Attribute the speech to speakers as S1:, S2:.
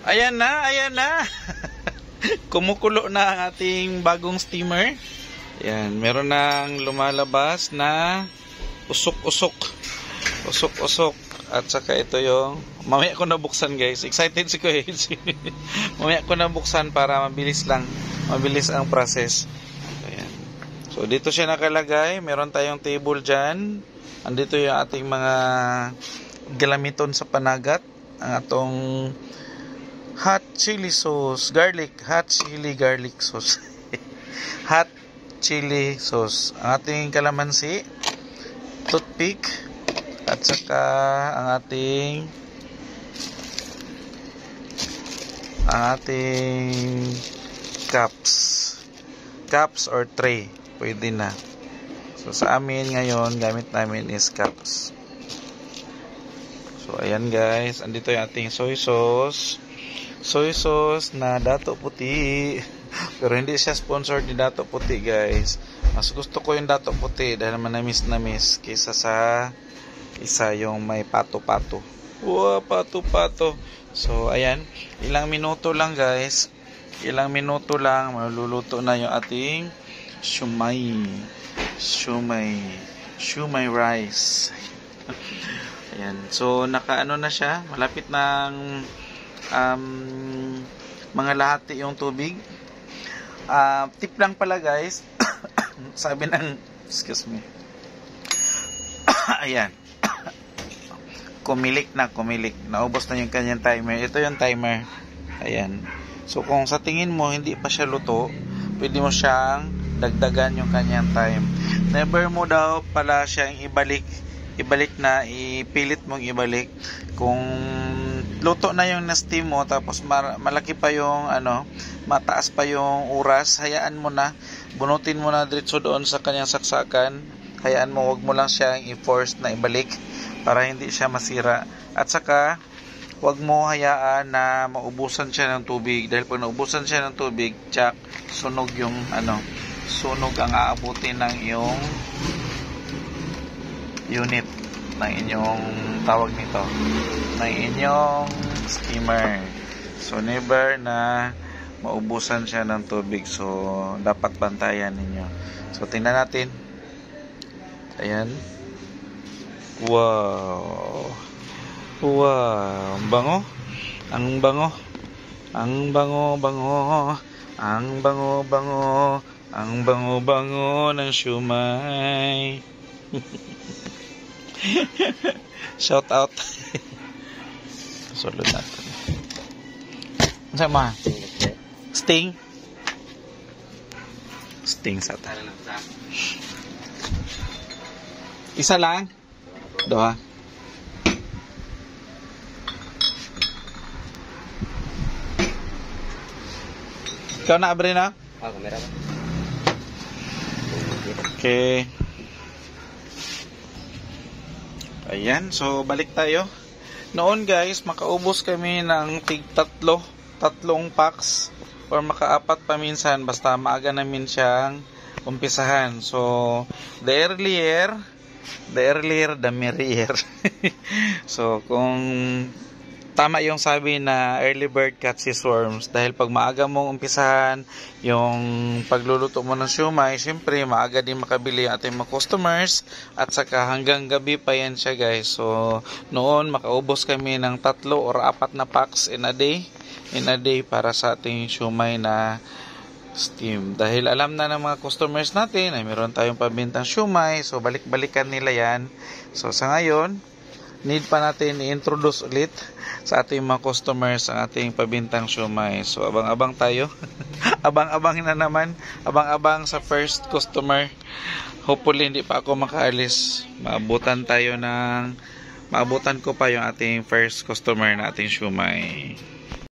S1: Ayan na, ayan na. Kumukulo na ang ating bagong steamer. Ayan, meron nang lumalabas na usok-usok. Usok-usok. At saka ito yung, mamaya ko nabuksan guys. Excited si Kuya. Mamaya ko nabuksan para mabilis lang. Mabilis ang process. Ayan. So dito siya nakalagay. Meron tayong table dyan. Andito yung ating mga galamiton sa panagat. Ang atong hot chili sauce, hot chili garlic sauce. Hot chili sauce. Ang ating kalamansi, toothpick, at saka ang ating cups or tray. Pwede na. So sa amin ngayon, gamit namin is cups. So ayan guys, andito yung ating soy sauce. Soy sauce na Dato Puti. Pero hindi siya sponsored ni Dato Puti guys. Mas gusto ko yung Dato Puti dahil manamis kaysa sa isa yung may pato-pato. Wow, pato-pato. So ayan, ilang minuto lang guys. Ilang minuto lang maluluto na yung ating shumai rice. Ayan. So nakaano na siya, malapit ng mga lahati yung tubig. Tip lang pala guys. Sabi ng excuse me. Ayan. Kumilik. Naubos na yung kanyang timer. Ito yung timer. Ayan. So kung sa tingin mo hindi pa siya luto, pwede mo siyang dagdagan yung kanyang time. Never mo daw pala siyang ipilit mong ibalik. Kung luto na yung na-steam mo tapos malaki pa yung mataas pa yung oras, hayaan mo na, bunutin mo na diretso doon sa kanyang saksakan. Hayaan mo, wag mo lang siyang i-force na ibalik para hindi siya masira. At saka wag mo hayaan na maubusan siya ng tubig, dahil pag naubusan siya ng tubig, sunog yung sunog ang aabutin ng iyong unit, ng inyong tawag nito, ng inyong steamer. So never na maubusan siya ng tubig. So dapat bantayan ninyo. So tingnan natin. Ayan. Wow, ang bango. Ang bango ng siumay. Shout out. Sulod natin. Ano sa mga? Sting sa ta. Isa lang? Doha. Ikaw na abre na?
S2: Kamera ba?
S1: Okay. Ayan, so balik tayo. Noon guys, makaubos kami ng tatlong packs or makaapat pa minsan, basta maaga namin siyang umpisahan. So the earlier the merrier. So kung tama yung sabi na early bird catches worms, dahil pag maaga mong umpisahan yung pagluluto mo ng siumay, syempre maaga din makabili ang ating mga customers, at saka hanggang gabi pa yan siya guys. So noon makaubos kami ng 3 or 4 na packs in a day para sa ating siumay na steam, dahil alam na ng mga customers natin ay meron tayong pabintang siumay. So balik-balikan nila yan. So sa ngayon need pa natin i-introduce ulit sa ating mga customers ang ating pabintang siumay. So abang-abang tayo. Abang-abang na naman. Abang-abang sa first customer. Hopefully hindi pa ako makaalis. Maabutan ko pa yung ating first customer na ating siumay.